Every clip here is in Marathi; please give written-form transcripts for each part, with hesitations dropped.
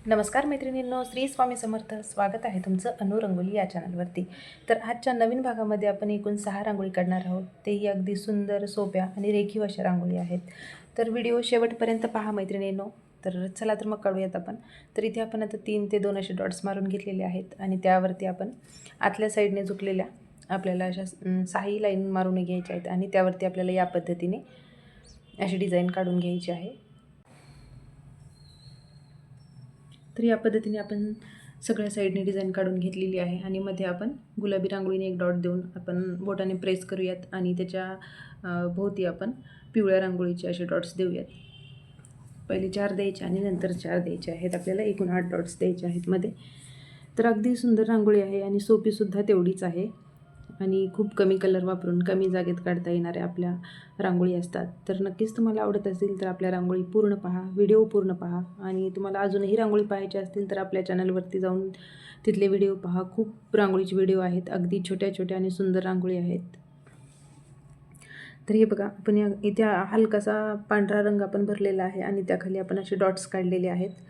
नमस्कार मैत्रिणींनो, श्री स्वामी समर्थ. स्वागत आहे तुमचं अनु रंगोली या चॅनलवरती. तर आजच्या नवीन भागामध्ये आपण एकूण 6 रांगोळी काढणार आहोत. तेही अगदी सुंदर, सोप्या आणि रेखीव अशा रांगोळी आहेत. तर व्हिडिओ शेवटपर्यंत पहा मैत्रिणींनो. तर चला तर मग काढूयात आपण. तर इथे आपण आता 3 ते 2 असे डॉट्स मारून घेतलेले आहेत आणि त्यावरती आपण आतल्या साईडने झुकलेल्या आपल्याला अशा 6 लाईन मारून घ्यायच्या आहेत आणि त्यावरती आपल्याला या पद्धतीने अशी डिझाईन काढून घ्यायची आहे. तर या पद्धतीने आपण सगळ्या साईडने डिझाईन काढून घेतलेली आहे आणि मध्ये आपण गुलाबी रांगोळीने एक डॉट देऊन आपण बोटाने प्रेस करूयात आणि त्याच्या भोवती आपण पिवळ्या रांगोळीचे असे डॉट्स देऊयात. पहिले 4 द्यायचे आणि नंतर 4 द्यायचे आहेत. आपल्याला एकूण 8 डॉट्स द्यायचे आहेत मध्ये. तर अगदी सुंदर रांगोळी आहे आणि सोपीसुद्धा तेवढीच आहे आणि खूप कमी कलर वापरून कमी जागेत काढता येणाऱ्या आपल्या रांगोळी असतात. तर नक्कीच तुम्हाला आवडत असेल तर आपल्या रांगोळी पूर्ण पहा, व्हिडिओ पूर्ण पहा आणि तुम्हाला अजूनही रांगोळी पाहायची असतील तर आपल्या चॅनलवरती जाऊन तिथले व्हिडिओ पहा. खूप रांगोळीचे व्हिडिओ आहेत, अगदी छोट्या छोट्या आणि सुंदर रांगोळी आहेत. तर हे बघा, आपण इथे हलकासा पांढरा रंग आपण भरलेला आहे आणि त्याखाली आपण असे डॉट्स काढलेले आहेत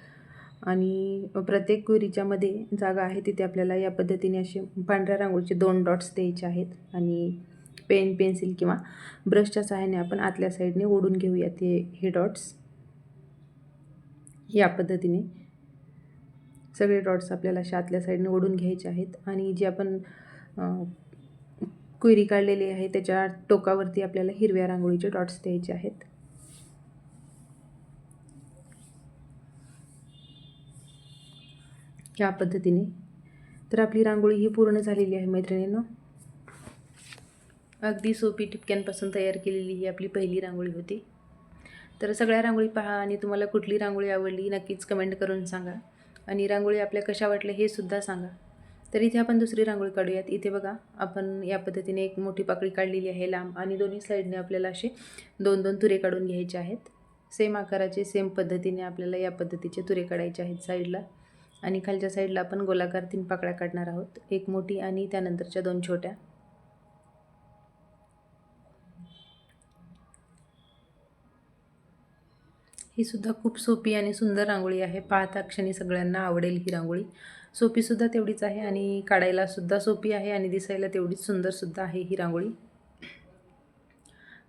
आणि प्रत्येक कुरीच्या मध्ये जागा आहे तिथे आपल्याला या पद्धतीने असे पांढऱ्या रांगोळीचे 2 डॉट्स द्यायचे आहेत आणि पेन, पेन्सिल किंवा ब्रशच्या सहाय्याने आपण आतल्या साईडने ओढून घेऊयात हे डॉट्स. या पद्धतीने सगळे डॉट्स आपल्याला अशा आतल्या साईडने ओढून घ्यायचे आहेत आणि जे आपण कुयरी काढलेली आहे त्याच्या टोकावरती आपल्याला हिरव्या रांगोळीचे डॉट्स द्यायचे आहेत. या पद्धतीने तर आपली रांगोळी ही पूर्ण झालेली आहे मैत्रिणींनो. अगदी सोपी टिपक्यांपासून तयार केलेली ही आपली पहिली रांगोळी होती. तर सगळ्या रांगोळी पहा आणि तुम्हाला कुठली रांगोळी आवडली नक्कीच कमेंट करून सांगा आणि रांगोळी आपल्या कशा वाटल्या हे सुद्धा सांगा. तर इथे आपण दुसरी रांगोळी काढूयात. इथे बघा, आपण या पद्धतीने एक मोठी पाकळी काढलेली आहे लांब आणि दोन्ही साईडने आपल्याला असे 2-2 तुरे काढून घ्यायचे आहेत. सेम आकाराचे, सेम पद्धतीने आपल्याला या पद्धतीचे तुरे काढायचे आहेत साईडला आणि खालच्या साईडला आपण गोलाकार 3 पाकळ्या काढणार आहोत. एक मोठी आणि त्यानंतरच्या 2 छोट्या. ही सुद्धा खूप सोपी आणि सुंदर रांगोळी आहे. पाहता क्षणी सगळ्यांना आवडेल ही रांगोळी. सोपीसुद्धा तेवढीच आहे आणि काढायलासुद्धा सोपी आहे आणि दिसायला तेवढीच सुंदरसुद्धा आहे ही रांगोळी.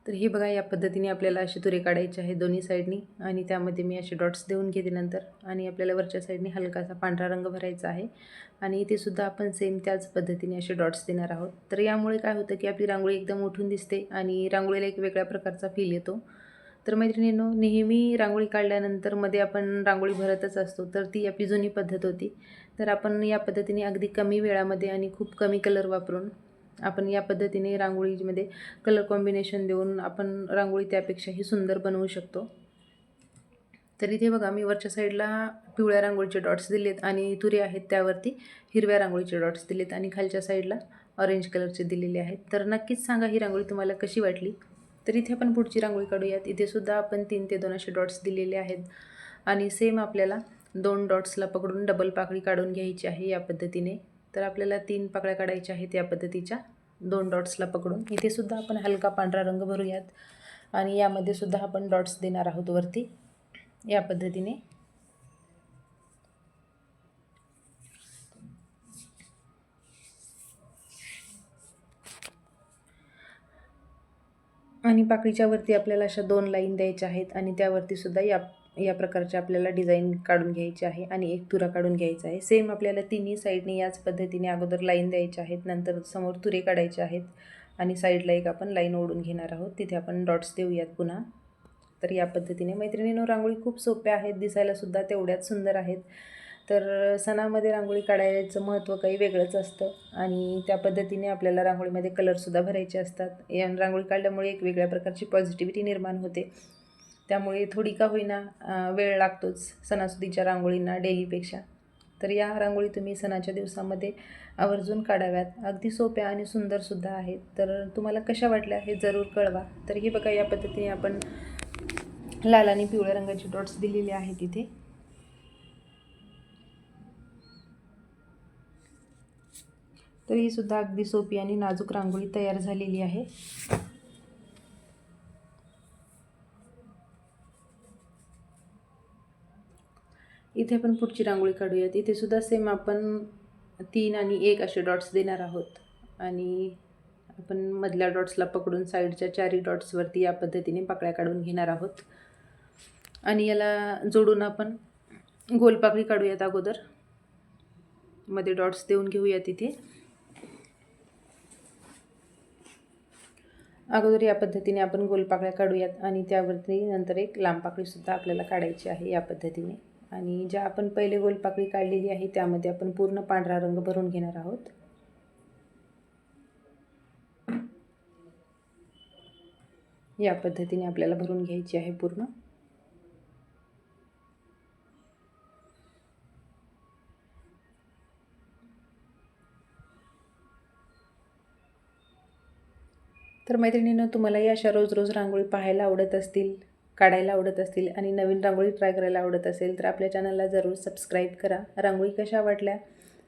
तर हे बघा, या पद्धतीने आपल्याला असे तुरे काढायचे आहे दोन्ही साईडनी आणि त्यामध्ये मी असे डॉट्स देऊन घेते नंतर आणि आपल्याला वरच्या साईडने हलकासा पांढरा रंग भरायचा आहे आणि इथे सुद्धा आपण सेम त्याच पद्धतीने असे डॉट्स देणार आहोत. तर यामुळे काय होतं की आपली रांगोळी एकदम उठून दिसते आणि रांगोळीला एक वेगळ्या प्रकारचा फील येतो. तर मैत्रिणींनो, नेहमी रांगोळी काढल्यानंतर मध्ये आपण रांगोळी भरतच असतो, तर ती आपली जुनी पद्धत होती. तर आपण या पद्धतीने अगदी कमी वेळामध्ये आणि खूप कमी कलर वापरून आपण या पद्धतीने रांगोळीमध्ये कलर कॉम्बिनेशन देऊन आपण रांगोळी त्यापेक्षाही सुंदर बनवू शकतो. तर इथे बघा, मी वरच्या साईडला पिवळ्या रांगोळीचे डॉट्स दिलेत आणि तुरे आहेत त्यावरती हिरव्या रांगोळीचे डॉट्स दिलेत आणि खालच्या साईडला ऑरेंज कलरचे दिलेले आहेत. तर नक्कीच सांगा ही रांगोळी तुम्हाला कशी वाटली. तर इथे आपण पुढची रांगोळी काढूयात. इथे सुद्धा आपण 3 ते 2 असे डॉट्स दिलेले आहेत आणि सेम आपल्याला 2 डॉट्सला पकडून डबल पाकळी काढून घ्यायची आहे या पद्धतीने. तर आपल्याला 3 पाकळ्या काढायच्या आहेत या पद्धतीच्या 2 डॉट्सला पकडून. इथे सुद्धा आपण हलका पांढरा रंग भरूयात आणि यामध्ये सुद्धा आपण डॉट्स देणार आहोत वरती या पद्धतीने. आणि पाकळीच्या वरती आपल्याला अशा 2 लाईन द्यायच्या आहेत आणि त्यावरती सुद्धा या प्रकारचे आपल्याला डिझाईन काढून घ्यायची आहे आणि एक तुरा काढून घ्यायचा आहे. सेम आपल्याला तिन्ही साईडने याच पद्धतीने अगोदर लाईन द्यायच्या आहेत, नंतर समोर तुरे काढायचे आहेत आणि साईडला एक आपण लाईन ओढून घेणार आहोत. तिथे आपण डॉट्स देऊयात पुन्हा. तर या पद्धतीने मैत्रिणींनो, रांगोळी खूप सोप्या आहेत, दिसायलासुद्धा तेवढ्याच सुंदर आहेत. तर सणामध्ये रांगोळी काढायचं महत्त्व काही वेगळंच असतं आणि त्या पद्धतीने आपल्याला रांगोळीमध्ये कलरसुद्धा भरायचे असतात. या रांगोळी काढल्यामुळे एक वेगळ्या प्रकारची पॉझिटिव्हिटी निर्माण होते. त्यामुळे थोडी का होईना वेळ लागतोच सणासुदीच्या रांगोळींना डेलीपेक्षा. तर या रांगोळी तुम्ही सणाच्या दिवसामध्ये आवर्जून काढाव्यात. अगदी सोप्या आणि सुंदरसुद्धा आहेत. तर तुम्हाला कशा वाटल्या हे जरूर कळवा. तर हे बघा, या पद्धतीने आपण लाल आणि पिवळ्या रंगाचे डॉट्स दिलेले आहेत इथे. तर ही सुद्धा अगदी सोपी आणि नाजूक रांगोळी तयार झालेली आहे. इथे आपण पुढची रांगोळी काढूयात. इथे सुद्धा सेम आपण 3 आणि 1 असे डॉट्स देणार आहोत आणि आपण मधल्या डॉट्सला पकडून साईडच्या चारही डॉट्सवरती या पद्धतीने पाकळ्या काढून घेणार आहोत आणि याला जोडून आपण गोलपाकळी काढूयात. अगोदर मध्ये डॉट्स देऊन घेऊयात. इथे अगोदर या पद्धतीने आपण गोलपाकळ्या काढूयात आणि त्यावरती नंतर एक लांब पाकळीसुद्धा आपल्याला काढायची आहे या पद्धतीने. आणि ज्या आपण पहिले गोलपाकळी काढलेली आहे त्यामध्ये आपण पूर्ण पांढरा रंग भरून घेणार आहोत. या पद्धतीने आपल्याला भरून घ्यायची आहे पूर्ण. तर मैत्रिणींनो, तुम्हालाही अशा रोज रोज रांगोळी पाहायला आवडत असतील, काढायला आवडत असतील आणि नवीन रांगोळी ट्राय करायला आवडत असेल तर आपल्या चॅनलला जरूर सबस्क्राईब करा. रांगोळी कशा वाटल्या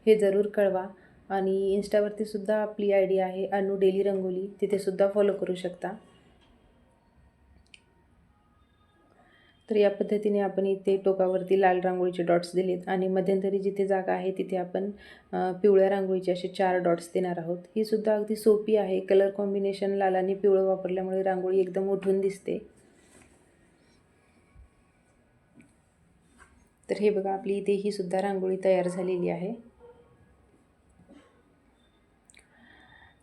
हे जरूर कळवा आणि इन्स्टावरती सुद्धा आपली आयडी आहे अनु डेली रंगोली, तिथे सुद्धा फॉलो करू शकता. तर या पद्धतीने आपण इथे टोकावरती लाल रांगोळीचे डॉट्स दिलेत आणि मध्यंतरी जिथे जागा आहे तिथे आपण पिवळ्या रांगोळीचे असे 4 डॉट्स देणार आहोत. ही सुद्धा अगदी सोपी आहे. कलर कॉम्बिनेशन लाल आणि पिवळं वापरल्यामुळे रांगोळी एकदम उठून दिसते. तर हे बघा, आपली इथे ही सुद्धा रांगोळी तयार झालेली आहे.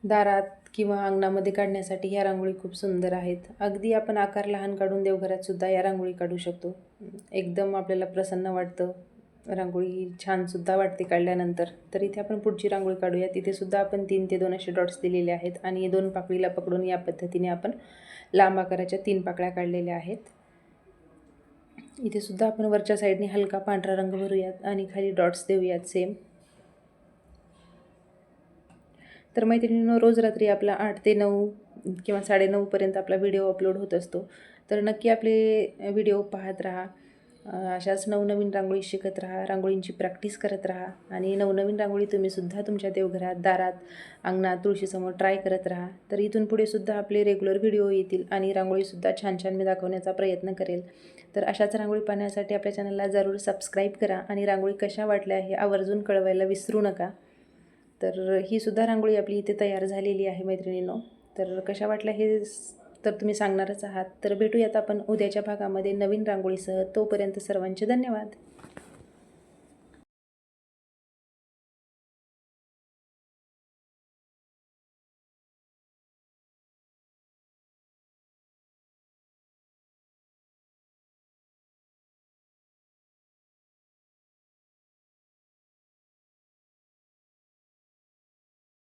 दारात किंवा अंगणामध्ये काढण्यासाठी ह्या रांगोळी खूप सुंदर आहेत. अगदी आपण आकार लहान काढून देवघरात सुद्धा या रांगोळी काढू शकतो. एकदम आपल्याला प्रसन्न वाटतं. रांगोळी छानसुद्धा वाटते काढल्यानंतर. तर इथे आपण पुढची रांगोळी काढूया. तिथे सुद्धा आपण 3 ते 2 असे डॉट्स दिलेले आहेत आणि 2 पाकळीला पकडून या पद्धतीने आपण लांब आकाराच्या 3 पाकळ्या काढलेल्या आहेत. इथे सुद्धा आपण वरच्या साईडने हलका पांढरा रंग भरूयात आणि खाली डॉट्स देऊयात सेम. तर मैत्रिणींनो, रोज रात्री आपला 8 ते 9 किंवा 9:30 पर्यंत आपला व्हिडिओ अपलोड होत असतो. तर नक्की आपले व्हिडिओ पाहत राहा. अशाच नवनवीन रांगोळी शिकत राहा, रांगोळींची प्रॅक्टिस करत राहा आणि नवनवीन रांगोळी तुम्हीसुद्धा तुमच्या देवघरात, दारात, अंगणात, तुळशीसमोर ट्राय करत राहा. तर इथून पुढे सुद्धा आपले रेग्युलर व्हिडिओ येतील आणि रांगोळीसुद्धा छान छान मी दाखवण्याचा प्रयत्न करेल. तर अशाच रांगोळी पाहण्यासाठी आपल्या चॅनलला जरूर सबस्क्राईब करा आणि रांगोळी कशा वाटल्या हे आवर्जून कळवायला विसरू नका. तर ही सुद्धा रांगोळी आपली इथे तयार झालेली आहे मैत्रिणींनो. तर कशा वाटल्या हे तर तुम्ही सांगणारच आहात. तर भेटूयात आपण उद्याच्या भागामध्ये नवीन रांगोळीसह. तोपर्यंत सर्वांचे धन्यवाद.